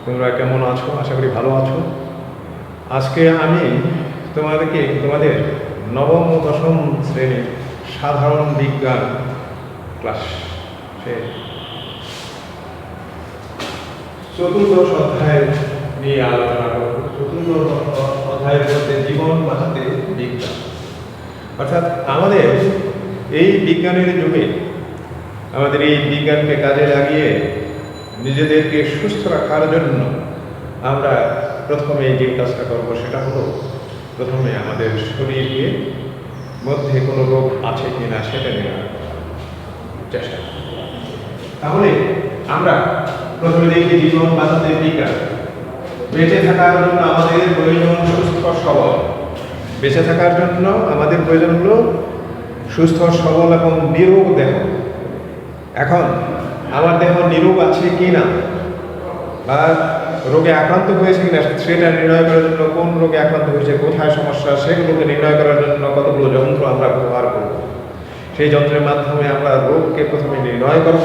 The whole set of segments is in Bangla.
তোমরা কেমন আছো? আশা করি ভালো আছো। আজকে আমি তোমাদের নবম ও দশম শ্রেণীর সাধারণ বিজ্ঞান ক্লাস চতুর্দশ অধ্যায় নিয়ে আলোচনা করব। চতুর্দশ অধ্যায়ের মধ্যে জীবন বাঁচাতে বিজ্ঞান, অর্থাৎ আমাদের এই বিজ্ঞানের যুগে আমাদের এই বিজ্ঞানকে কাজে লাগিয়ে নিজেদেরকে সুস্থ রাখার জন্য আমরা প্রথমে যে কাজটা করবো সেটা হলো প্রথমে আমাদের শরীরের মধ্যে কোনো রোগ আছে কিনা সেটা নির্ণয় করার চেষ্টা। তাহলে আমরা প্রথমে দেখি জীবন বাঁচাতে বিজ্ঞান। বেঁচে থাকার জন্য আমাদের প্রয়োজন সুস্থ সবল। বেঁচে থাকার জন্য আমাদের প্রয়োজন হলো সুস্থ সবল এবং নিরোগ দেহ। এখন আমার দেহ নিরোগ আছে কি না বা রোগে আক্রান্ত হয়েছে কিনা সেটা নির্ণয় করার জন্য, কোন রোগে আক্রান্ত হয়েছে, কোথায় সমস্যা, সেগুলোকে নির্ণয় করার জন্য কতগুলো যন্ত্র আমরা ব্যবহার করব। সেই যন্ত্রের মাধ্যমে আমরা রোগকে প্রথমে নির্ণয় করব।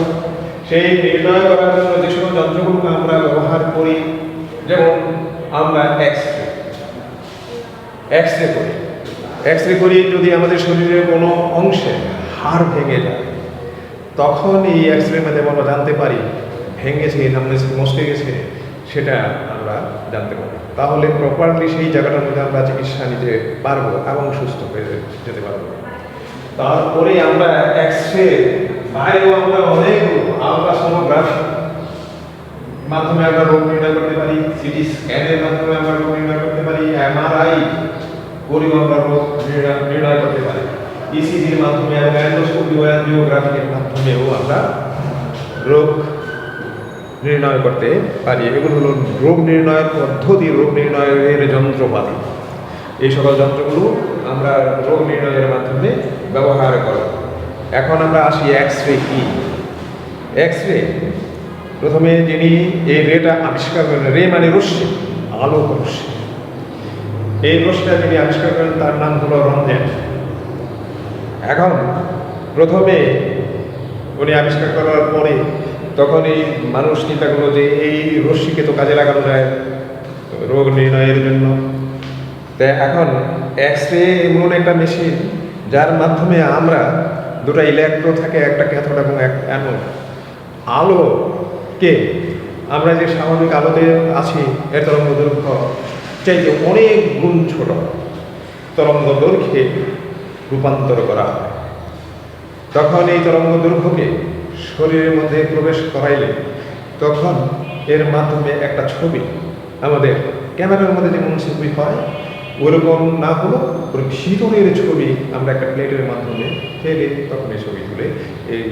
সেই নির্ণয় করার জন্য যে সকল যন্ত্রগুলোকে আমরা ব্যবহার করি, যেমন আমরা এক্স রে করি। যদি আমাদের শরীরের কোনো অংশে হাড় ভেঙে যায়, তখন এই এক্স রের মাধ্যমে আমরা জানতে পারি ভেঙেছে না মস্কে গেছে, সেটা আমরা জানতে পারি। তাহলে প্রপারলি সেই জায়গাটার মধ্যে আমরা চিকিৎসা নিতে পারবো এবং সুস্থ হয়ে যেতে পারবো। তারপরে আমরা এক্স রে বাইরেও আমরা অনেকগুলো আলট্রাসোনোগ্রাফি মাধ্যমে আমরা রোগ নির্ণয় করতে পারি, সিটি স্ক্যানের মাধ্যমে আমরা রোগ নির্ণয় করতে পারি, এমআরআই করেও আমরা রোগ নির্ণয় করতে পারি, ইসিজির মাধ্যমে এবং এন্ডোস্কোপি ও অ্যাঞ্জিওগ্রাফির মাধ্যমেও আমরা রোগ নির্ণয় করতে পারি। এগুলো হলো রোগ নির্ণয়ের পদ্ধতি, রোগ নির্ণয়ের যন্ত্রপাতি। এই সকল যন্ত্রগুলো আমরা রোগ নির্ণয়ের মাধ্যমে ব্যবহার করব। এখন আমরা আসি এক্স রে কি। এক্স রে প্রথমে যিনি এই রেটা আবিষ্কার করেন, রে মানে রশ্মি, আলোক রশ্মি। এই রশ্মিটা যিনি আবিষ্কার করেন তার নাম হলো রনজেন। এখন প্রথমে উনি আবিষ্কার করার পরে তখন এই মানুষ চিন্তা করলো যে এই রশ্মিকে তো কাজে লাগানো যায় রোগ নির্ণয়ের জন্য। তাই এখন এক্স রে এমন একটা মেশিন যার মাধ্যমে আমরা দুটো ইলেকট্রোড থাকে, একটা ক্যাথোড এবং এক অ্যানোড। আলোকে আমরা যে স্বাভাবিক আলোতে আছি এর তরঙ্গ দৈর্ঘ্য চাইতে অনেক গুণ ছোট তরঙ্গ দৈর্ঘ্যে রূপান্তর করা হয়। তখন এই তরঙ্গ দৈর্ঘ্যকে শরীরের মধ্যে প্রবেশ করাইলে তখন এর মাধ্যমে একটা ছবি আমাদের ক্যামেরার মধ্যে যেমন ছবি হয় ওরকম না হলো ওর ভিতরের ছবি আমরা একটা প্লেটের মাধ্যমে ফেলে তখন এই ছবি তুলে এই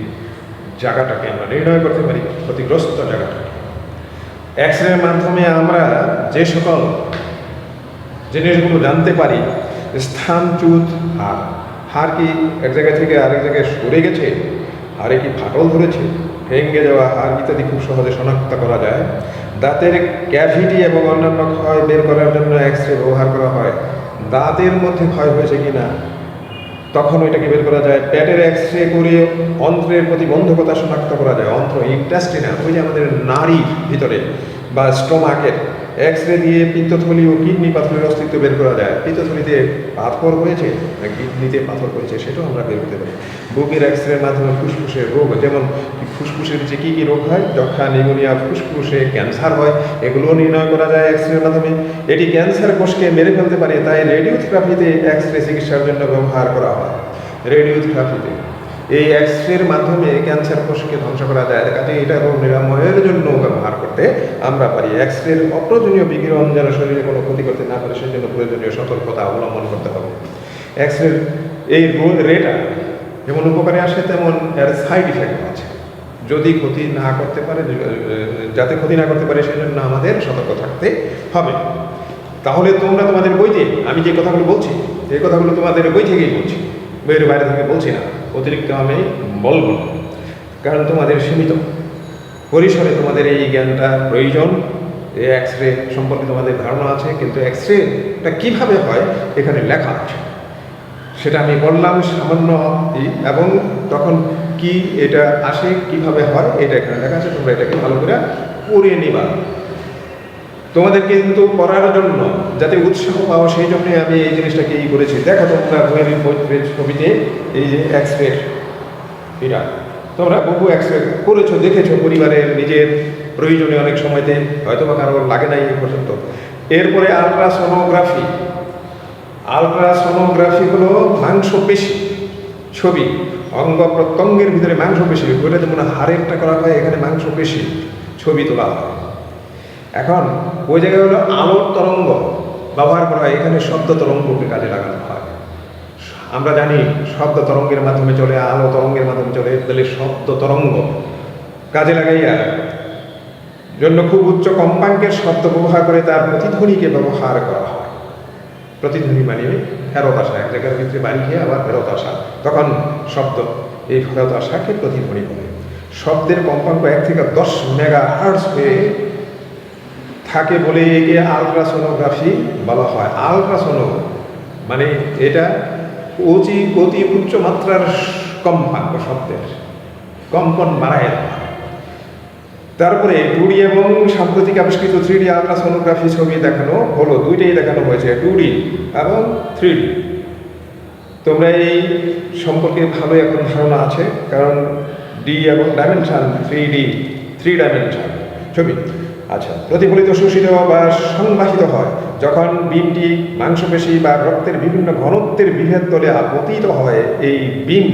জায়গাটাকে আমরা নির্ণয় করতে পারি, ক্ষতিগ্রস্ত জায়গাটাকে। এক্স রের মাধ্যমে আমরা যে সকল জিনিসগুলো জানতে পারি, স্থানচ্যুত হাড় কি এক জায়গা থেকে আরেক জায়গায় সরে গেছে, হাড়ে কি ফাটল ধরেছে, ভেঙে যাওয়া হাড় ইত্যাদি খুব সহজে শনাক্ত করা যায়। দাঁতের ক্যাভিটি এবং অন্যান্য ক্ষয় বের করার জন্য এক্স রে ব্যবহার করা হয়। দাঁতের মধ্যে ক্ষয় হয়েছে কিনা তখন ওইটাকে বের করা যায়। পেটের এক্স রে করে অন্ত্রের প্রতিবন্ধকতা শনাক্ত করা যায়। অন্ত্র, ইন্টেস্টিনা, ওই যে আমাদের নাড়ির ভিতরে বা স্টোমাকের এক্স রে দিয়ে পিত্তথলি ও কিডনি পাথরের অস্তিত্ব বের করা যায়। পিত্তথলিতে পাথর হয়েছে না কিডনিতে পাথর হয়েছে সেটাও আমরা বের করতে পারি। বুকের এক্স রের মাধ্যমে ফুসফুসের রোগ, যেমন ফুসফুসের যে কী কী রোগ হয়, যক্ষা, নিউমোনিয়া, ফুসফুসে ক্যান্সার হয়, এগুলোও নির্ণয় করা যায় এক্স রের মাধ্যমে। এটি ক্যান্সার কোষকে মেরে ফেলতে পারে, তাই রেডিওথেরাপিতে এক্স রে চিকিৎসার জন্য ব্যবহার করা হয়। রেডিওথেরাপিতে এই এক্স রের মাধ্যমে ক্যান্সার কোষকে ধ্বংস করা যায়, কাজে এটা রোগ নিরাময়ের জন্য ব্যবহার করতে আমরা পারি। এক্স রের অপ্রয়োজনীয় বিকিরণ যেন শরীরে কোনো ক্ষতি করতে না পারে সেই জন্য প্রয়োজনীয় সতর্কতা অবলম্বন করতে হবে। এক্স রের এই রেটা যেমন উপকারে আসে তেমন এর সাইড ইফেক্ট আছে। যদি ক্ষতি না করতে পারে, যাতে ক্ষতি না করতে পারে সেই জন্য আমাদের সতর্ক থাকতে হবে। তাহলে তোমরা তোমাদের বইতে আমি যে কথাগুলো বলছি এই কথাগুলো তোমাদের বই থেকেই বলছি, বইয়ের বাইরে থেকে বলছি না, অতিরিক্ত আমি বলবো না, কারণ তোমাদের সীমিত পরিসরে তোমাদের এই জ্ঞানটা প্রয়োজন। এই এক্স রে সম্পর্কে তোমাদের ধারণা আছে, কিন্তু এক্স রেটা কীভাবে হয় এখানে লেখা আছে, সেটা আমি বললাম সামান্য, এবং তখন কি এটা আসে, কিভাবে হয়, এটা এখানে লেখা আছে। তোমরা এটাকে ভালো করে করে নেবা। তোমাদেরকে কিন্তু করার জন্য যাতে উৎসাহ পাওয়া, সেই জন্যই আমি এই জিনিসটাকে করেছি। দেখো তোমরা বইয়ের ছবিতে এই যে এক্স-রে, এটা তোমরা বহু এক্স-রে করেছো, দেখেছো পরিবারের নিজের প্রয়োজনে, অনেক সময়তে হয়তো বা কারোর লাগে নাই এই পর্যন্ত। এরপরে আলট্রাসোনোগ্রাফি। আলট্রাসোনোগ্রাফি হলো মাংসপেশি ছবি, অঙ্গ প্রত্যঙ্গের ভিতরে মাংসপেশি, ওইটা যেমন হাড়েরটা করা হয়, এখানে মাংসপেশি ছবি তোলা হয়। এখন ওই জায়গায় হলো আলোর তরঙ্গ ব্যবহার করা হয়, এখানে শব্দ তরঙ্গকে কাজে লাগানো হয়। আমরা জানি শব্দ তরঙ্গের মাধ্যমে চলে, আলো তরঙ্গের মাধ্যমে চলে, তাহলে শব্দ তরঙ্গ কাজে লাগাইয়া জন্য খুব উচ্চ কম্পাঙ্কের শব্দ ব্যবহার করে তার প্রতিধ্বনিকে ব্যবহার করা হয়। প্রতিধ্বনি মানে ফেরত আসা, এক জায়গার ভিতরে বাড়ি গিয়ে আবার ফেরত আসা, তখন শব্দ, এই ফেরত আসাকে প্রতিধ্বনি বলে। শব্দের কম্পাঙ্ক 1 থেকে 10 মেগাহার্টজ হয়ে থাকে বলে একে আলট্রাসোনোগ্রাফি বলা হয়। আলট্রাসোনো মানে এটা অতি উচ্চ মাত্রার কম্পাঙ্ক, শব্দের কম্পন বাড়ায়। তারপরে 2D এবং সাম্প্রতিক আবিষ্কৃত 3D আলট্রাসোনোগ্রাফি ছবি দেখানো হলো, দুইটাই দেখানো হয়েছে, 2D এবং 3D। তোমরা এই সম্পর্কে ভালো এখন ধারণা আছে, কারণ ডি এবং ডাইমেনশন 3D, 3 ডাইমেনশন ছবি। আচ্ছা, প্রতিফলিত, শোষিত বা সংবাহিত হয় যখন বিমটি মাংসপেশি বা রক্তের বিভিন্ন ঘনত্বের বিভেদ তলে আপতিত হয় এই বিম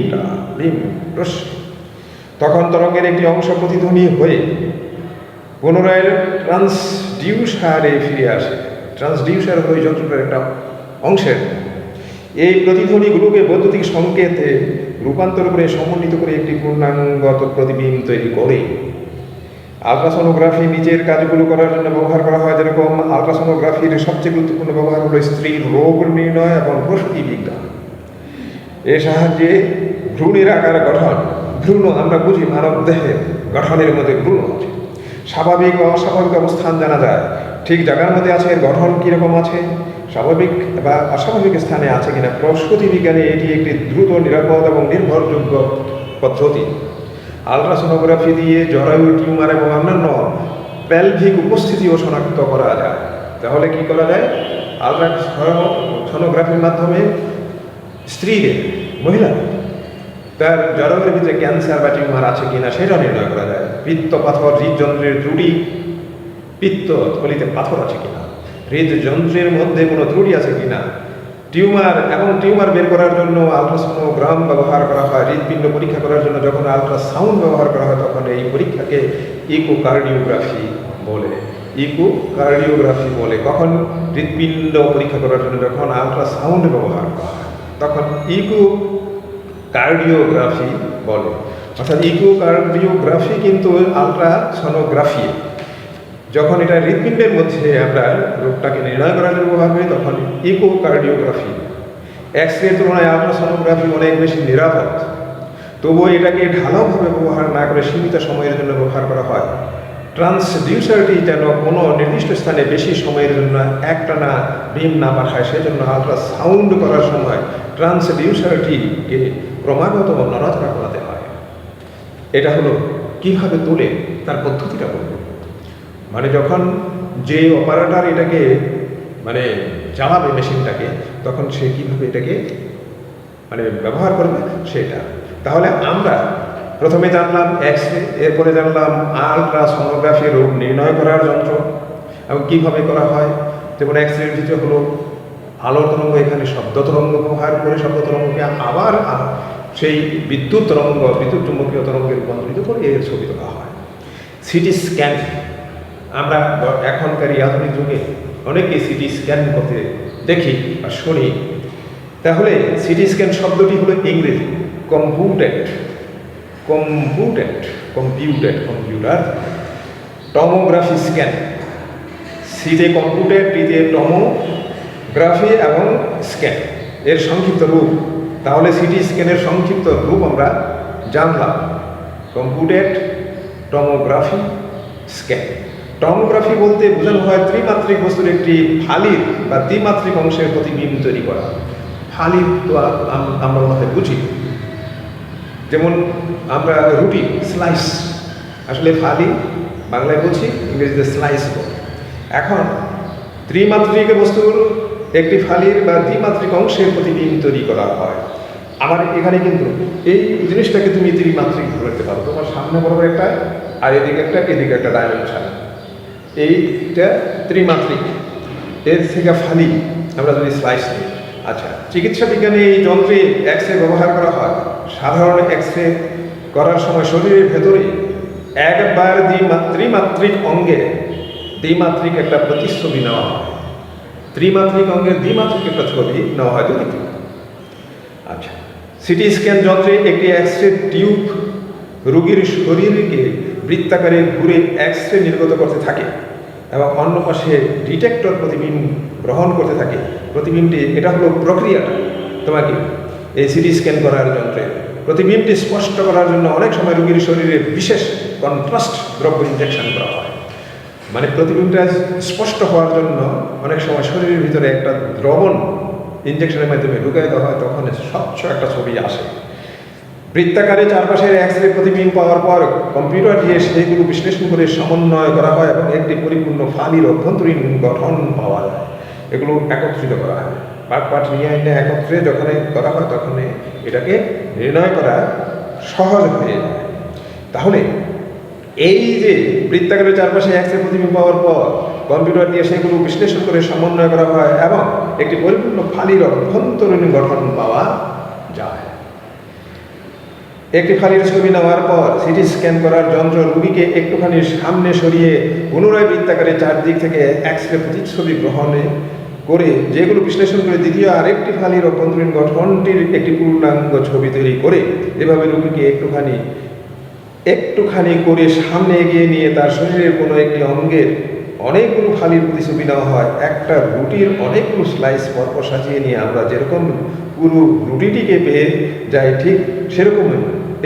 রশ্মি, তখন তরঙ্গের একটি অংশ প্রতিধ্বনি হয়ে পুনরায় ট্রান্সডিউসারে ফিরে আসে। ট্রান্সডিউসার হয়ে যন্ত্রটার একটা অংশের এই প্রতিধ্বনিগুলোকে বৈদ্যুতিক সংকেতে রূপান্তর করে সমন্বিত করে একটি পূর্ণাঙ্গ প্রতিবিম্ব তৈরি করে। আলট্রাসোনোগ্রাফি নিজের কাজগুলো করার জন্য ব্যবহার করা হয়, যেরকম আলট্রাসোনোগ্রাফির সবচেয়ে গুরুত্বপূর্ণ ব্যবহার হলো স্ত্রীর রোগ নির্ণয় এবং প্রসূতি বিজ্ঞান। এর সাহায্যে ভ্রূণের আকার গঠন, ভ্রূণ আমরা বুঝি মানব দেহের গঠনের মধ্যে ভ্রূণ আছে, স্বাভাবিক বা অস্বাভাবিক অবস্থান জানা যায়, ঠিক জায়গার মধ্যে আছে, এর গঠন কীরকম আছে, স্বাভাবিক বা অস্বাভাবিক স্থানে আছে কিনা। প্রসূতি বিজ্ঞানে এটি একটি দ্রুত, নিরাপদ এবং নির্ভরযোগ্য পদ্ধতি। আলট্রাসোনোগ্রাফি দিয়ে জরায়ু, টিউমার এবং অন্যান্য প্যালভিক উপস্থিতিও শনাক্ত করা যায়। তাহলে কি করা যায়? আলট্রাসোনোগ্রাফির মাধ্যমে স্ত্রীদের, মহিলা তার জরায়ুর ভিতরে ক্যান্সার বা টিউমার আছে কিনা সেটা নির্ণয় করা যায়। পিত্ত পাথর, হৃদযন্ত্রের ত্রুটি, পিত্ত থলিতে পাথর আছে কিনা, হৃদযন্ত্রের মধ্যে কোনো ত্রুটি আছে কিনা, টিউমার বের করার জন্য আলট্রাসোনোগ্রাম ব্যবহার করা হয়। হৃদপিণ্ড পরীক্ষা করার জন্য যখন আলট্রাসাউন্ড ব্যবহার করা হয়, তখন এই পরীক্ষাকে ইকোকার্ডিওগ্রাফি বলে। কখন হৃদপিণ্ড পরীক্ষা করার জন্য যখন আলট্রাসাউন্ড ব্যবহার করা হয়, তখন ইকোকার্ডিওগ্রাফি বলে। অর্থাৎ ইকোকার্ডিওগ্রাফি কিন্তু আলট্রাসোনোগ্রাফি, যখন এটা হৃদপিণ্ডের মধ্যে আমরা রোগটাকে নির্ণয় করার জন্য ব্যবহার করি, তখন ইকোকার্ডিওগ্রাফি। এক্স-রে তুলনায় আলট্রাসোনোগ্রাফি অনেক বেশি নিরাপদ, তবুও এটাকে ঢালাওভাবে ব্যবহার না করে সীমিত সময়ের জন্য ব্যবহার করা হয়। ট্রান্সডিউসারটি যেন কোনো নির্দিষ্ট স্থানে বেশি সময়ের জন্য একটানা বিম না পাঠায়, সেজন্য আলট্রাসাউন্ড করার সময় ট্রান্সডিউসারটিকে ক্রমাগত নড়াচড়া করাতে হয়। এটা হলো কীভাবে তোলে তার পদ্ধতিটা বলব। মানে যখন যে অপারেটর এটাকে চালাবে মেশিনটাকে, তখন সে কীভাবে এটাকে ব্যবহার করবে সেটা। তাহলে আমরা প্রথমে জানলাম এক্স-রে, এরপরে জানলাম আলট্রাসোনোগ্রাফি, রোগ নির্ণয় করার যন্ত্র এবং কীভাবে করা হয়। যেমন এক্স-রের ভিতরে হলো আলো তরঙ্গ, এখানে শব্দ তরঙ্গ ব্যবহার করে শব্দ তরঙ্গকে আবার সেই বিদ্যুৎ চুম্বকীয় তরঙ্গে রূপান্তরিত করে এর ছবি তোলা হয়। সিটি স্ক্যান, আমরা এখনকার আধুনিক যুগে অনেকে সিটি স্ক্যান করতে দেখি আর শুনি। তাহলে সিটি স্ক্যান শব্দটি হলো ইংরেজি কম্পিউটার। টমোগ্রাফি স্ক্যান, সিতে কম্পিউটার, টিতে টমোগ্রাফি এবং স্ক্যান এর সংক্ষিপ্ত রূপ। তাহলে সিটি স্ক্যানের সংক্ষিপ্ত রূপ আমরা জানলাম, কম্পিউটার, টমোগ্রাফি, স্ক্যান। টমোগ্রাফি বলতে বোঝানো হয় ত্রিমাত্রিক বস্তুর একটি ফালির বা দ্বিমাত্রিক অংশের প্রতিবিম্ব তৈরি করা। ফালির তো আমরা মনে বুঝি, যেমন আমরা রুটি স্লাইস, আসলে ফালি বাংলায় বলছি, ইংরেজিতে স্লাইস বল। এখন ত্রিমাত্রিক বস্তুর একটি ফালির বা দ্বিমাত্রিক অংশের প্রতিবিম্ব তৈরি করা হয়। আমার এখানে কিন্তু এই জিনিসটাকে তুমি ত্রিমাত্রিক ধরতে পারো। তোমার সামনে বরাবর একটা, আর এদিকে একটা, এদিকে একটা ডাইমেনশন, এইটা ত্রিমাত্রিক। এর থেকে ফালি আমরা যদি স্লাইস নিই। আচ্ছা, চিকিৎসা বিজ্ঞানে এই যন্ত্রে এক্স রে ব্যবহার করা হয়। সাধারণ এক্স রে করার সময় শরীরের ভেতরে একবার ত্রিমাত্রিক অঙ্গের দ্বিমাত্রিক একটা প্রতিচ্ছবি নেওয়া হয়। ত্রিমাত্রিক অঙ্গের দ্বিমাত্রিক একটা ছবি নেওয়া হয় যদি। আচ্ছা, সিটি স্ক্যান যন্ত্রে একটি এক্স রে টিউব রোগীর শরীরকে বৃত্তাকারে ঘুরে এক্স রে নির্গত করতে থাকে এবং অন্য পাশে ডিটেক্টর প্রতিবিম্ব গ্রহণ করতে থাকে। প্রতিবিম্বটি, এটা হলো প্রক্রিয়াটা। তোমাকে এই সিটি স্ক্যান করার যন্ত্রে প্রতিবিম্বটি স্পষ্ট করার জন্য অনেক সময় রোগীর শরীরে বিশেষ কন্ট্রাস্ট দ্রব্য ইনজেকশন করা হয়। মানে প্রতিবিম্বটা স্পষ্ট হওয়ার জন্য অনেক সময় শরীরের ভিতরে একটা দ্রবণ ইনজেকশনের মাধ্যমে ঢুকাই দেওয়া হয়, তখন স্বচ্ছ একটা ছবি আসে। বৃত্তাকারে চারপাশের এক্স রে প্রতিবিম্ব পাওয়ার পর কম্পিউটার দিয়ে সেইগুলো বিশ্লেষণ করে সমন্বয় করা হয় এবং একটি পরিপূর্ণ ফালির অভ্যন্তরীণ গঠন পাওয়া যায়। এগুলো একত্রিত করা হয়, পাট নিয়ে এনে একত্রে যখন করা হয় তখন এটাকে নির্ণয় করা সহজ হয়ে যায়। তাহলে এই যে বৃত্তাকারের চারপাশে এক্স রে প্রতিবিম্ব পাওয়ার পর কম্পিউটার দিয়ে সেগুলো বিশ্লেষণ করে সমন্বয় করা হয় এবং একটি পরিপূর্ণ ফালির অভ্যন্তরীণ গঠন পাওয়া যায়। একটি ফালির ছবি নেওয়ার পর সিটি স্ক্যান করার যন্ত্র রোগীকে একটুখানি সামনে সরিয়ে পুনরায় বৃত্তাকারে চারদিক থেকে এক্স রে প্রতিচ্ছবি গ্রহণে করে যেগুলো বিশ্লেষণ করে দ্বিতীয় আরেকটি ফালির অভ্যন্তরীণ গঠনটির একটি পূর্ণাঙ্গ ছবি তৈরি করে এভাবে রোগীকে একটুখানি করে সামনে এগিয়ে নিয়ে তার শরীরের কোনো একটি অঙ্গের অনেকগুলো ফালির প্রতিছবি নেওয়া হয়। একটা রুটির অনেকগুলো স্লাইস পরপর সাজিয়ে নিয়ে আমরা যেরকম পুরো রুটিটিকে পেয়ে যাই, ঠিক সেরকম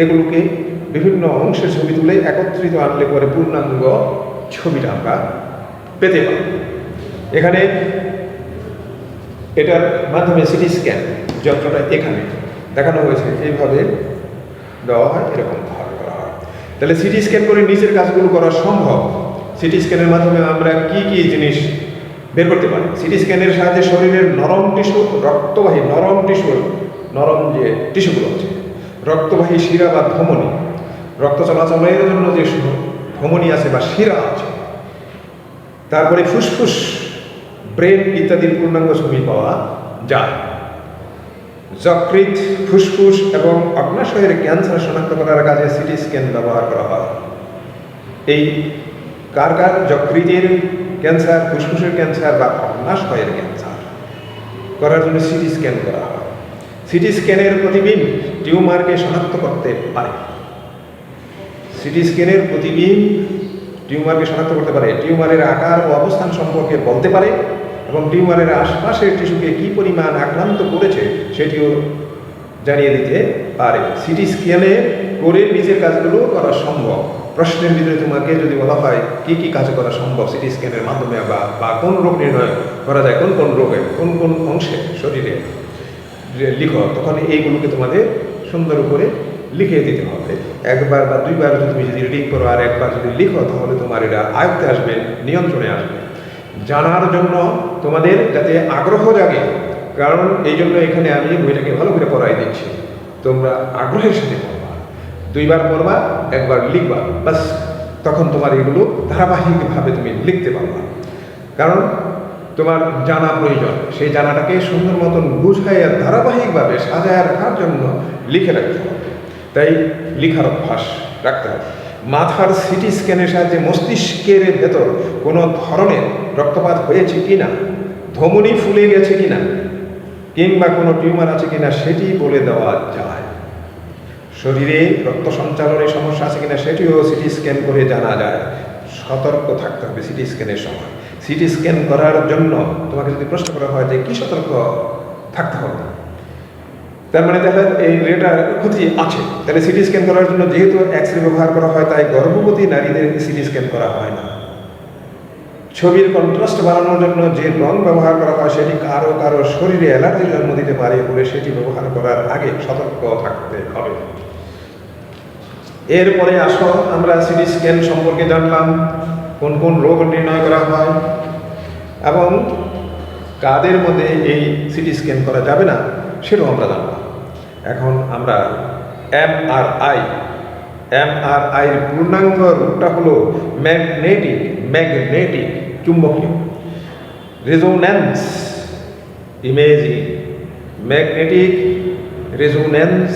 এগুলোকে বিভিন্ন অংশের ছবি তুলে একত্রিত আনলে পরে পূর্ণাঙ্গ ছবিটা আমরা পেতে পারি। এখানে এটার মাধ্যমে সিটি স্ক্যান যন্ত্রটা এখানে দেখানো হয়েছে, এইভাবে দেওয়া হয়, এরকম ভাবে করা হয়। তাহলে সিটি স্ক্যান করে নিজের কাজগুলো করা সম্ভব। সিটি স্ক্যানের মাধ্যমে আমরা কি কি জিনিস বের করতে পারি? সিটি স্ক্যানের সাহায্যে শরীরের নরম টিস্যু, রক্তবাহী নরম যে টিস্যুগুলো আছে, রক্তবাহী শিরা বা ধমনী, রক্ত চলাচলের জন্য যে ধমনী আছে বা শিরা আছে, তারপরে ফুসফুস, ব্রেন ইত্যাদির পূর্ণাঙ্গ ছবি পাওয়া যায়। যকৃৎ, ফুসফুস এবং অগ্নাশয়ের ক্যান্সার শনাক্ত করার কাজে সিটি স্ক্যান ব্যবহার করা হয়। এই কার যকৃতের ক্যান্সার, ফুসফুসের ক্যান্সার বা অগ্নাশয়ের ক্যান্সার করার জন্য সিটি স্ক্যান করা হয়। সিটি স্ক্যানের প্রতিবিম্ব টিউমারকে শনাক্ত করতে পারে। সিটি স্ক্যানের প্রতিবিম্ব টিউমারকে শনাক্ত করতে পারে, টিউমারের আকার ও অবস্থান সম্পর্কে বলতে পারে এবং টিউমারের আশপাশের টিস্যুকে কী পরিমাণ আক্রান্ত করেছে সেটিও জানিয়ে দিতে পারে। সিটি স্ক্যানে করে নিজের কাজগুলো করা সম্ভব। প্রশ্নের ভিতরে তোমাকে যদি বলা হয় কি কি কাজ করা সম্ভব সিটি স্ক্যানের মাধ্যমে বা কোন রোগ নির্ণয় করা যায়, কোন রোগে কোন অংশে শরীরে লিখো, তখন এইগুলোকে তোমাদের সুন্দর করে লিখে দিতে হবে। একবার বা দুইবার তুমি যদি রিডিং করো আর একবার যদি লিখো, তাহলে তোমার এটা আয়ত্তে আসবে, নিয়ন্ত্রণে আসবে। জানার জন্য তোমাদের যাতে আগ্রহ জাগে, কারণ এই জন্য এখানে আমি বইটাকে ভালো করে পড়াই দিচ্ছি। তোমরা আগ্রহের সাথে পড়বা, দুইবার পড়বা, একবার লিখবা, বাস, তখন তোমার এগুলো ধারাবাহিকভাবে তুমি লিখতে পারবা। কারণ তোমার জানা প্রয়োজন, সেই জানাটাকে সুন্দর মতন বুঝায় আর ধারাবাহিকভাবে সাজায় রাখার জন্য লিখে রাখতে হবে। তাই লিখার অভ্যাস রাখতে হবে। মাথার সিটি স্ক্যানের সাহায্যে মস্তিষ্কের ভেতর কোনো ধরনের রক্তপাত হয়েছে কিনা, ধমনী ফুলে গেছে কিনা, কিংবা কোনো টিউমার আছে কিনা সেটি বলে দেওয়া যায়। শরীরে রক্ত সঞ্চালনের সমস্যা আছে কিনা সেটিও সিটি স্ক্যান করে জানা যায়। সতর্ক থাকতে হবে সিটি স্ক্যানের সময়। সিটি স্ক্যান করার জন্য তোমাকে যদি প্রশ্ন করা হয় যে কী সতর্ক থাকতে হবে, তার মানে তাহলে এই রেটার ক্ষতি আছে। তাহলে সিটি স্ক্যান করার জন্য যেহেতু এক্স রে ব্যবহার করা হয়, তাই গর্ভবতী নারীদের সিটি স্ক্যান করা হয় না। ছবির কন্ট্রাস্ট বাড়ানোর জন্য যে রং ব্যবহার করা হয় সেটি কারো শরীরে অ্যালার্জির জন্ম দিতে পারে বলে সেটি ব্যবহার করার আগে সতর্ক থাকতে হবে। এরপরে আসো আমরা সিটি স্ক্যান সম্পর্কে জানলাম, কোন কোন রোগ নির্ণয় করা হয় এবং কাদের মধ্যে এই সিটি স্ক্যান করা যাবে না সেটাও আমরা জানলাম। এখন আমরা এমআরআইয়ের পূর্ণাঙ্গ রূপটা হলো ম্যাগনেটিক চুম্বকীয় resonance imaging. Magnetic resonance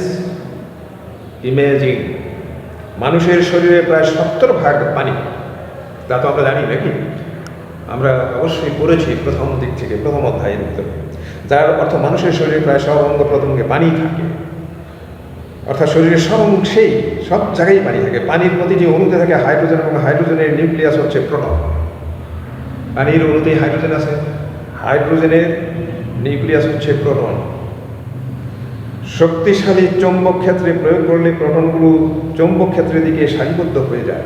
imaging. মানুষের শরীরে প্রায় 70% পানি, তা তো আমরা জানি নাকি? আমরা অবশ্যই পড়েছি প্রথম দিক থেকে, প্রথম অধ্যায়ের ভিতরে, যার অর্থ মানুষের শরীরে প্রায় সব অঙ্গ প্রত্যঙ্গে পানি থাকে, অর্থাৎ শরীরের সব অংশেই সব জায়গায় পানি থাকে। পানির প্রতিটি অণুতে থাকে হাইড্রোজেন এবং হাইড্রোজেনের নিউক্লিয়াস হচ্ছে প্রোটন। পানির অণুতে হাইড্রোজেন আছে, হাইড্রোজেনের নিউক্লিয়াস হচ্ছে প্রোটন। শক্তিশালী চৌম্বক ক্ষেত্রে প্রয়োগ করলে প্রোটনগুলো চৌম্বক ক্ষেত্রের দিকে সারিবদ্ধ হয়ে যায়।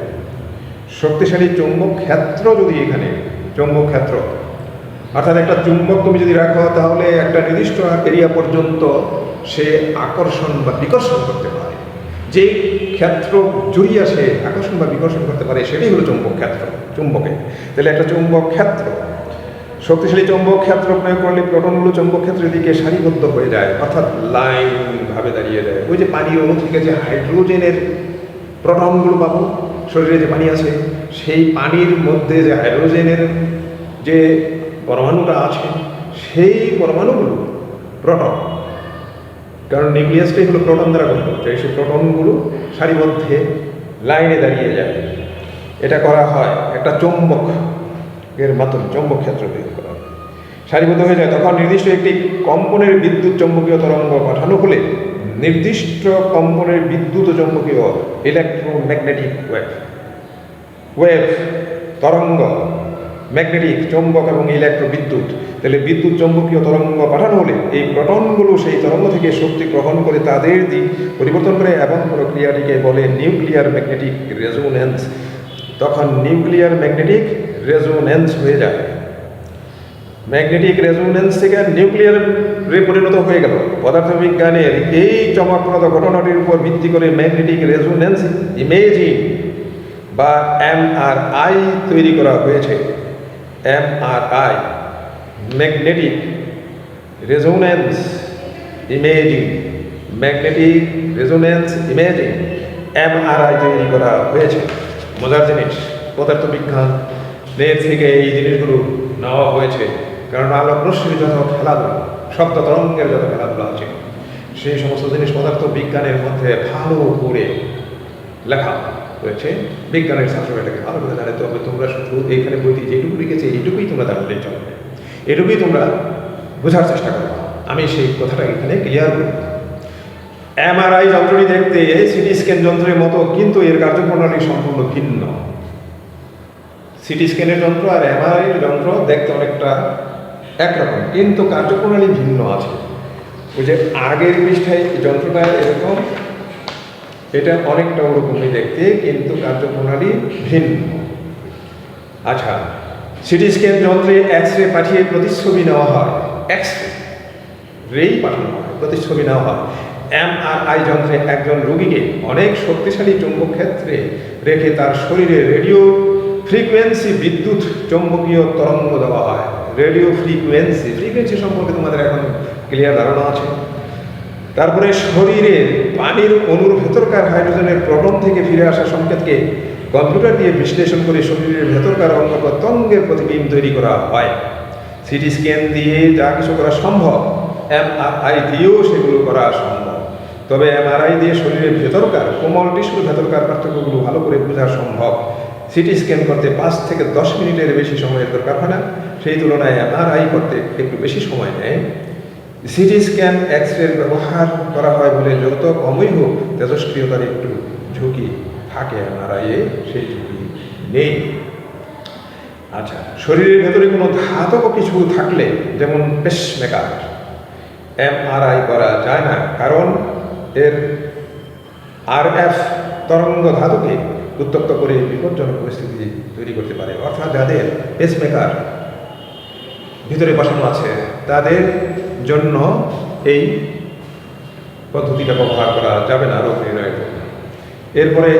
শক্তিশালী চৌম্বক ক্ষেত্র যদি এখানে চৌম্বক ক্ষেত্র অর্থাৎ একটা চুম্বক তুমি যদি রাখো তাহলে একটা নির্দিষ্ট এরিয়া পর্যন্ত সে আকর্ষণ বা বিকর্ষণ করতে পারে। যেই ক্ষেত্র জড়িয়ে সে আকর্ষণ বা বিকর্ষণ করতে পারে সেটাই হলো চৌম্বক ক্ষেত্র। চুম্বকে তাহলে একটা চৌম্বক ক্ষেত্র, শক্তিশালী চৌম্বক ক্ষেত্র প্রয়োগ করলে প্রোটনগুলো চৌম্বক ক্ষেত্রের দিকে সারিবদ্ধ হয়ে যায়, অর্থাৎ লাইন ভাবে দাঁড়িয়ে যায়। ওই যে পানির অণু থেকে যে হাইড্রোজেনের প্রোটনগুলো পাবো, শরীরে যে পানি আছে সেই পানির মধ্যে যে হাইড্রোজেনের যে পরমাণুটা আছে সেই পরমাণুগুলো প্রোটন, কারণ নিউক্লিয়াসটাই হলো প্রোটন দ্বারা গঠিত, সেই প্রোটনগুলো সারিবদ্ধে লাইনে দাঁড়িয়ে যায়। এটা করা হয় একটা চৌম্বক এর মাধ্যমে, চৌম্বক ক্ষেত্র প্রয়োগ করা হয়, সারিবদ্ধ হয়ে যায়। তখন নির্দিষ্ট একটি কম্পনের বিদ্যুৎ চৌম্বকীয় তরঙ্গ পাঠানো হলে নির্দিষ্ট কম্পনের বিদ্যুৎ চৌম্বকীয় ইলেকট্রোম্যাগনেটিক ওয়েভ তরঙ্গ, ম্যাগনেটিক চৌম্বক এবং বিদ্যুৎ, তাহলে বিদ্যুৎ চৌম্বকীয় তরঙ্গ পাঠানো হলে এই প্রোটনগুলো সেই তরঙ্গ থেকে শক্তি গ্রহণ করে তাদের দিক পরিবর্তন করে এবং প্রক্রিয়াটিকে বলে নিউক্লিয়ার ম্যাগনেটিক রেজোন্যান্স। তখন নিউক্লিয়ার ম্যাগনেটিক রেজোন্যান্স হয়ে যায়। ম্যাগনেটিক রেজোন্যান্স থেকে নিউক্লিয়ারে পরিণত হয়ে গেল। পদার্থবিজ্ঞানের এই চমকপ্রদ ঘটনাটির উপর ভিত্তি করে ম্যাগনেটিক রেজোন্যান্স ইমেজিং বা এমআরআই তৈরি করা হয়েছে। MRI, magnetic resonance imaging, magnetic resonance imaging, MRI তৈরি করা হয়েছে। মজার জিনিস, পদার্থবিজ্ঞানের থেকে এই জিনিসগুলো নেওয়া হয়েছে, কারণ আলোক রশ্মির যত খেলাধুলা, শব্দ তরঙ্গের যত খেলাধুলা আছে সেই সমস্ত জিনিস পদার্থ বিজ্ঞানের মধ্যে ভালো করে লেখা রয়েছে। বিজ্ঞানের ছাত্ররা এটাকে ভালো করে জানে। তবে তোমরা শুধু এইখানে বইতে যেটুকু লিখেছে এইটুকুই তোমরা জানলেই চলবে, এটুকুই তোমরা বোঝার চেষ্টা করো। আমি সেই কথাটা এখানে ক্লিয়ার করি। এমআরআই যন্ত্রটি দেখতে সিটি স্ক্যান যন্ত্রের মতো, কিন্তু এর কার্যপ্রণালী সম্পূর্ণ ভিন্ন। সিটি স্ক্যানের যন্ত্র আর এমআরআই যন্ত্র দেখতে অনেকটা একরকম, কিন্তু কার্যপ্রণালী ভিন্ন আছে। ওই যে আগের পৃষ্ঠায় যন্ত্রটা এরকম, এটা অনেকটা ওরকমই দেখতে, কিন্তু কার্যপ্রণালী ভিন্ন। আচ্ছা, সিটি স্ক্যান যন্ত্রে এক্স রে পাঠিয়ে প্রতিচ্ছবি নেওয়া হয়, এক্স রেই পাঠানো হয়, প্রতিচ্ছবি নেওয়া হয়। এমআরআই যন্ত্রে একজন রোগীকে অনেক শক্তিশালী চৌম্বক ক্ষেত্রে রেখে তার শরীরে রেডিও ফ্রিকোয়েন্সি বিদ্যুৎ চৌম্বকীয় তরঙ্গ দেওয়া হয়। রেডিও ফ্রিকোয়েন্সি সম্পর্কে তোমাদের এখন ক্লিয়ার ধারণা আছে। তারপরে শরীরের পানির অণুর ভেতরকার হাইড্রোজেনের প্রোটন থেকে ফিরে আসা সংকেতকে কম্পিউটার দিয়ে বিশ্লেষণ করে শরীরের ভেতরকার অঙ্গ প্রত্যঙ্গের প্রতিবিম্ব তৈরি করা হয়। সিটি স্ক্যান দিয়ে যা কিছু করা সম্ভব এমআরআই দিয়েও সেগুলো করা সম্ভব। তবে এমআরআই দিয়ে শরীরের ভেতরকার কোমল টিস্যুর ভেতরকার পার্থক্যগুলো ভালো করে বোঝা সম্ভব। সিটি স্ক্যান করতে 5 থেকে 10 মিনিটের বেশি সময়ের দরকার হয় না, সেই তুলনায় এমআরআই করতে একটু বেশি সময় নেয়। সিটি স্ক্যান এক্স রে ব্যবহার করা হয় বলে যত কমই হোক তেজস্ক্রিয়তার একটু ঝুঁকি থাকে, এমআরআইয়ে সেই ঝুঁকি নেই। আচ্ছা, শরীরের ভেতরে কোনো ধাতব কিছু থাকলে, যেমন পেসমেকার, এমআরআই করা যায় না, কারণ এর আরএফ তরঙ্গ ধাতুকে উত্তপ্ত করে বিপজ্জনক পরিস্থিতি তৈরি করতে পারে। অর্থাৎ যাদের পেসমেকার ভিতরে বসানো আছে তাদের জন্য এই পদ্ধতিটা ব্যবহার করা যাবে না রোগ নির্ণয়ের জন্য। এরপরে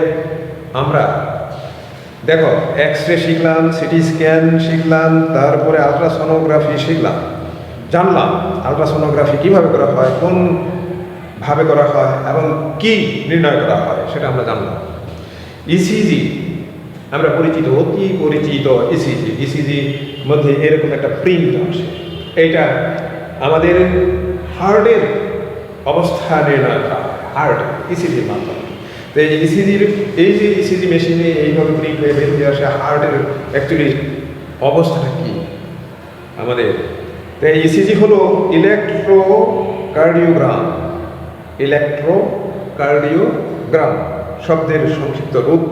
আমরা দেখো এক্স রে শিখলাম, সিটি স্ক্যান শিখলাম, তারপরে আলট্রাসোনোগ্রাফি শিখলাম, জানলাম আলট্রাসোনোগ্রাফি কীভাবে করা হয়, কোন ভাবে করা হয় এবং কি নির্ণয় করা হয় সেটা আমরা জানলাম। ইসিজি আমরা পরিচিত, অতি পরিচিত ইসিজি। ইসিজি মধ্যে এরকম একটা প্রিন্ট আসে, এইটা আমাদের হার্টের অবস্থা নির্ণয় করা হয় হার্ট ইসিজির মাধ্যমে। তো এই ইসিজির এই যে ইসিজি মেশিনে এইভাবে প্রিন্ট হয়ে বের হয়ে আসে হার্টের অ্যাকচুয়ালি অবস্থাটা কী আমাদের। তো এই ইসিজি হলো ইলেকট্রোকার্ডিওগ্রাম। ইলেকট্রোকার্ডিওগ্রাম শব্দের সংক্ষিপ্ত রূপ।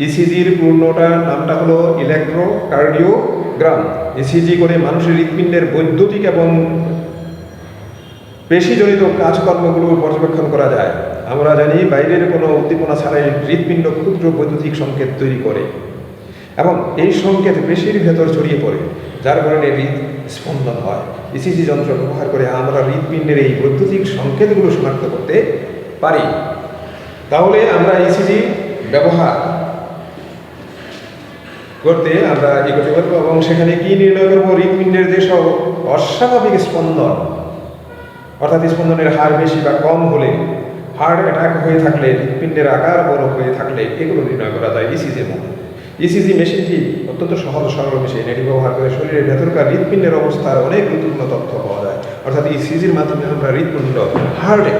ইসিজির পূর্ণটা নামটা হলো ইলেকট্রোকার্ডিওগ্রাম। ইসিজি করে মানুষের হৃৎপিণ্ডের বৈদ্যুতিক এবং পেশিজনিত কাজকর্মগুলো পর্যবেক্ষণ করা যায়। আমরা জানি বাইরের কোনো উদ্দীপনা ছাড়াই হৃৎপিণ্ড ক্ষুদ্র বৈদ্যুতিক সংকেত তৈরি করে এবং এই সংকেত পেশির ভেতর ছড়িয়ে পড়ে, যার কারণে হৃদস্পন্দন হয়। ইসিজি যন্ত্র ব্যবহার করে আমরা হৃৎপিণ্ডের এই বৈদ্যুতিক সংকেতগুলো শনাক্ত করতে পারি। তাহলে আমরা ইসিজি ব্যবহার করতে আমরা এগোতে পারবো এবং সেখানে কি নির্ণয় করবো, হৃৎপিণ্ডের যেসব অস্বাভাবিক স্পন্দন অর্থাৎ স্পন্দনের হার বেশি বা কম হলে, হার্ট অ্যাটাক হয়ে থাকলে, হৃৎপিণ্ডের আকার বড় হয়ে থাকলে এগুলো নির্ণয় করা যায় ইসিজির মাধ্যমে। ইসিজি মেশিনটি অত্যন্ত সহজ সরল মেশিন। এটি ব্যবহার করে শরীরের ভেতরকার হৃৎপিণ্ডের অবস্থার অনেক গুরুত্বপূর্ণ তথ্য পাওয়া যায়। অর্থাৎ ইসিজির মাধ্যমে আমরা হৃৎপিণ্ড হার্টের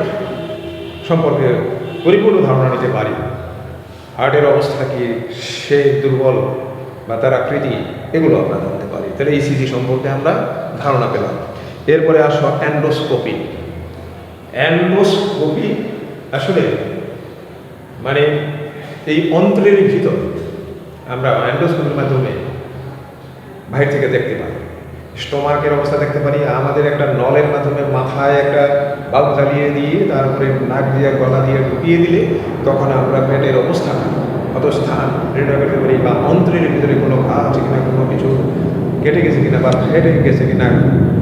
সম্পর্কে পরিপূর্ণ ধারণা নিতে পারি। হার্টের অবস্থা কি, সে দুর্বল বা তার আকৃতি, এগুলো আমরা জানতে পারি। তাহলে ইসিজি সম্পর্কে আমরা ধারণা পেলাম। এরপরে আসো অ্যান্ডোস্কোপি। অ্যান্ডোস্কোপি আসলে মানে এই অন্ত্রের ভিতর আমরা অ্যান্ডোস্কোপির মাধ্যমে বাইরে থেকে দেখতে পাই। স্টোমাকের অবস্থা দেখতে পারি। আমাদের একটা নলের মাধ্যমে মাথায় একটা বাল্ব জ্বালিয়ে দিয়ে তারপরে নাক দিয়ে গলা দিয়ে ঢুকিয়ে দিলে তখন আমরা পেটের অবস্থান কত স্থান নির্ণয় করতে পারি, বা অন্ত্রের ভিতরে কোনো ঘা আছে কিনা, কোনো কিছু কেটে গেছে কিনা বা ফেটে গেছে কিনা,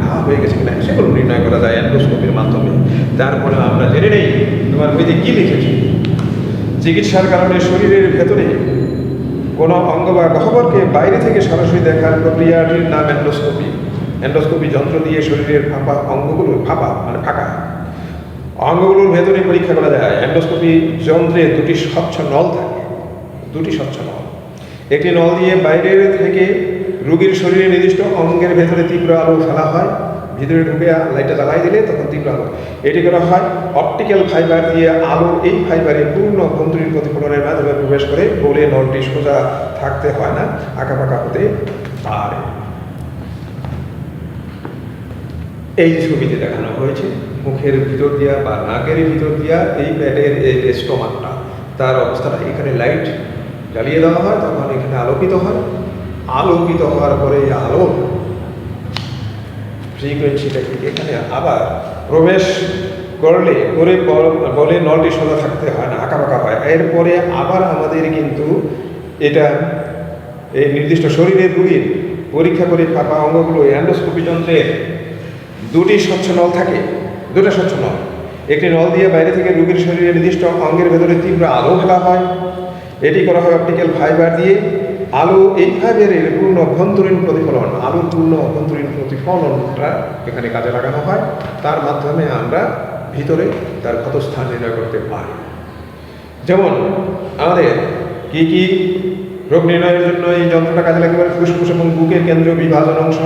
ঘা হয়ে গেছে কিনা, সেগুলো নির্ণয় করা যায় অ্যান্ডোস্কোপির মাধ্যমে। তারপরে আমরা জেনে নেই তোমার বইতে কী লিখেছে, চিকিৎসার কারণে শরীরের ভেতরে কোনো অঙ্গ বা গহ্বরকে বাইরে থেকে সরাসরি দেখার প্রক্রিয়াটির নাম অ্যান্ডোস্কোপি। অ্যান্ডোস্কোপি যন্ত্র দিয়ে শরীরের ফাঁপা অঙ্গগুলোর ভেতরে পরীক্ষা করা যায়। অ্যান্ডোস্কোপি যন্ত্রে দুটি স্বচ্ছ নল থাকে, দুটি স্বচ্ছ নল। একটি নল দিয়ে বাইরের থেকে রোগীর শরীরে নির্দিষ্ট অঙ্গের ভেতরে তীব্র আলো ফেলা হয়। ভিতরে ঢুকে লাইটটা জ্বালাই দিলে তখন তীব্র আলো। এটি করা হয় অপটিক্যাল ফাইবার দিয়ে। আলো এই ফাইবারে পূর্ণ অভ্যন্তরীণ প্রতিফলনের মাধ্যমে প্রবেশ করে, বলে নলটি সোজা থাকতে হয় না, আঁকাবাঁকা হতে পারে। এই যে ছবিতে দেখানো হয়েছে, মুখের ভিতর দিয়া বা নাকের ভিতর দিয়া এই পেটের এই যে স্টোমাকটা, তার অবস্থাটা এখানে লাইট জ্বালিয়ে দেওয়া হয়, তখন এখানে আলোকিত হয়। আলোকিত হওয়ার পরে এই আলো ফ্রিকোয়েন্সিটা এখানে আবার প্রবেশ করলে বলে নলটি সোজা থাকতে হয় না, আঁকাবাঁকা হয়। এরপরে আবার আমাদের কিন্তু এটা এই নির্দিষ্ট শরীরের রোগীর পরীক্ষা করে ফাঁপা অঙ্গগুলো অ্যান্ডোস্কোপি যন্ত্রের দুটি স্বচ্ছ নল থাকে, দুটো স্বচ্ছ নল। একটি নল দিয়ে বাইরে থেকে রোগীর শরীরে নির্দিষ্ট অঙ্গের ভেতরে তীব্র আলো ফেলা হয়। এটি করা হয় অপটিক্যাল ফাইবার দিয়ে। আলো এই ফাইবারের পূর্ণ অভ্যন্তরীণ প্রতিফলন, আলোর পূর্ণ অভ্যন্তরীণ প্রতিফলনটা এখানে কাজে লাগানো হয়। তার মাধ্যমে আমরা ভিতরে তার ক্ষতস্থান নির্ণয় করতে পারি। যেমন আমাদের কি কি রোগ নির্ণয়ের জন্য এই যন্ত্রটা কাজে লাগতে পারে, ফুসফুস এবং বুকের কেন্দ্রীয় বিভাজন অংশ,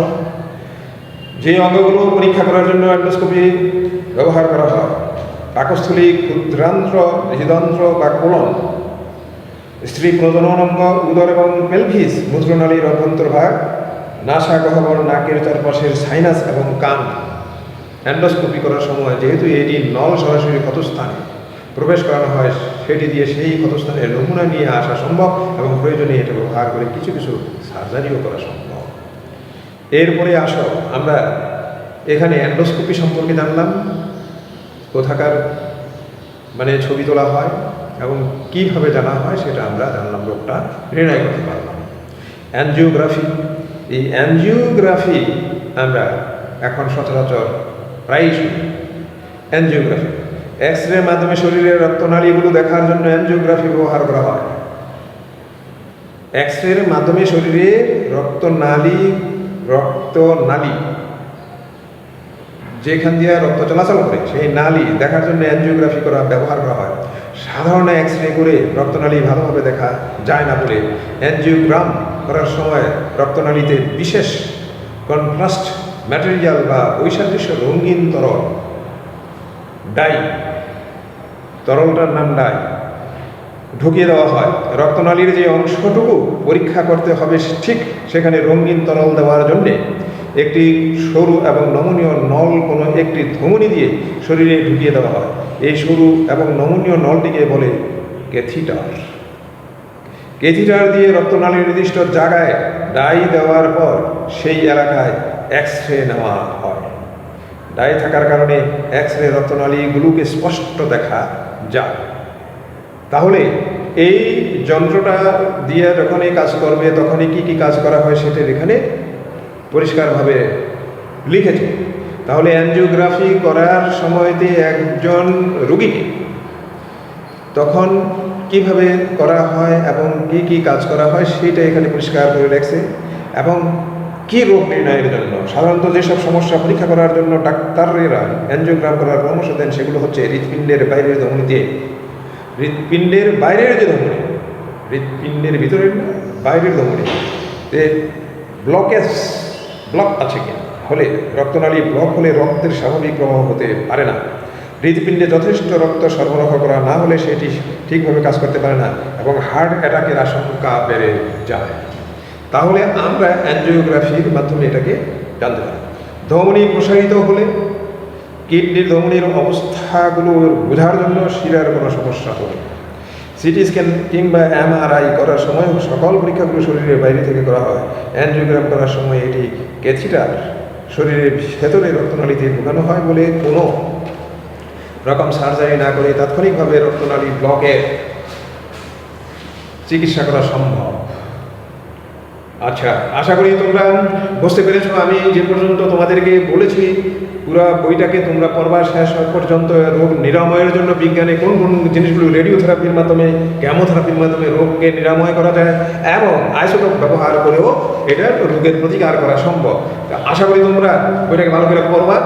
যে অঙ্গগুলো পরীক্ষা করার জন্য অ্যান্ডোস্কোপি ব্যবহার করা হয়। পাকস্থলী, ক্ষুদ্রান্ত্র, হৃদন্ত্র বা কোলন, স্ত্রী প্রজনন অঙ্গ, উদর এবং পেলভিস, মূত্রনালীর অভ্যন্তরভাগ, নাসা গহ্বর, নাকের চারপাশের সাইনাস এবং কান। অ্যান্ডোস্কোপি করার সময় যেহেতু এটি নল সরাসরি ক্ষতস্থানে প্রবেশ করানো হয়, সেটি দিয়ে সেই ক্ষতস্থানের নমুনা নিয়ে আসা সম্ভব এবং প্রয়োজনে এটা ব্যবহার করে কিছু কিছু সার্জারিও করা সম্ভব। এরপরে আসো আমরা এখানে অ্যান্ডোস্কোপি সম্পর্কে জানলাম, কোথাকার মানে ছবি তোলা হয় এবং কীভাবে জানা হয় সেটা আমরা জানলাম, রোগটা নির্ণয় করতে পারলাম। অ্যানজিওগ্রাফি, এই অ্যানজিওগ্রাফি আমরা এখন সচরাচর প্রায়ই শুনি। অ্যানজিওগ্রাফি এক্স রে মাধ্যমে শরীরের রক্তনালীগুলো দেখার জন্য অ্যাঞ্জিওগ্রাফি ব্যবহার করা হয়। এক্স রের মাধ্যমে শরীরের রক্তনালী যেখান দিয়ে রক্ত চলাচল করে সেই নালী দেখার জন্য অ্যাঞ্জিওগ্রাফি ব্যবহার করা হয়। সাধারণ এক্স রে করে রক্তনালী ভালোভাবে দেখা যায় না বলে অ্যাঞ্জিওগ্রাম করার সময় রক্তনালীতে বিশেষ কন্ট্রাস্ট ম্যাটেরিয়াল বা বৈসাদৃশ্য রঙিন তরল ডাই, তরলটার নাম ডাই, ঢুকিয়ে দেওয়া হয়। রক্তনালীর যে অংশটুকু পরীক্ষা করতে হবে ঠিক সেখানে রঙিন তরল দেওয়ার জন্যে একটি সরু এবং নমনীয় নল কোনো একটি ধমনী দিয়ে শরীরে ঢুকিয়ে দেওয়া হয়। এই সরু এবং নমনীয় নলটিকে বলে ক্যাথিটার। ক্যাথিটার দিয়ে রক্তনালীর নির্দিষ্ট জায়গায় ডাই দেওয়ার পর সেই এলাকায় এক্স রে নেওয়া হয়। ডাই থাকার কারণে এক্স রে রক্তনালীগুলোকে স্পষ্ট দেখা যায়। তাহলে এই যন্ত্রটা দিয়ে যখনই কাজ করবে তখনই কি কাজ করা হয় সেটা এখানে পরিষ্কারভাবে লিখেছে। তাহলে অ্যাঞ্জিওগ্রাফি করার সময়তে একজন রোগীকে তখন কিভাবে করা হয় এবং কি কাজ করা হয় সেটা এখানে পরিষ্কার করে লেখছে। এবং কি রোগ নির্ণয়ের জন্য সাধারণত যেসব সমস্যা পরীক্ষা করার জন্য ডাক্তাররা অ্যাঞ্জিওগ্রাম করার পরামর্শ দেন সেগুলো হচ্ছে হৃৎপিণ্ডের বাইরের ধমনীতে, হৃৎপিণ্ডের বাইরের যে ধমনী, হৃৎপিণ্ডের ভিতরের বাইরের ধমনীতে ব্লক আছে কিনা, হলে রক্তনালী ব্লক হলে রক্তের স্বাভাবিক প্রবাহ হতে পারে না। হৃৎপিণ্ডে যথেষ্ট রক্ত সরবরাহ করা না হলে সেটি ঠিকভাবে কাজ করতে পারে না এবং হার্ট অ্যাটাকের আশঙ্কা বেড়ে যায়। তাহলে আমরা অ্যাঞ্জিওগ্রাফির মাধ্যমে এটাকে জানতে পারি। ধমনী প্রসারিত হলে কিডনির ধমনীর অবস্থাগুলো বোঝার জন্য শিরার কোনো সমস্যা হলে সিটি স্ক্যান কিংবা MRI করার সময় সকল পরীক্ষাগুলো শরীরের বাইরে থেকে করা হয়। অ্যাঞ্জিওগ্রাম করার সময় এটি ক্যাথিটার শরীরের ভেতরে রক্তনালীতে ঢুকানো হয় বলে কোনো রকম সার্জারি না করে তাৎক্ষণিকভাবে রক্তনালী ব্লকের চিকিৎসা করা সম্ভব। আচ্ছা, আশা করি তোমরা বুঝতে পেরেছো। আমি যে পর্যন্ত তোমাদেরকে বলেছি পুরো বইটাকে তোমরা পড়বা শেষ পর্যন্ত। রোগ নিরাময়ের জন্য বিজ্ঞানে কোন কোন জিনিসগুলো রেডিওথেরাপির মাধ্যমে, কেমোথেরাপির মাধ্যমে রোগকে নিরাময় করা যায় এবং আইসোটোপ ব্যবহার করেও এটা রোগের প্রতিকার করা সম্ভব। আশা করি তোমরা বইটাকে ভালো করে পড়বা।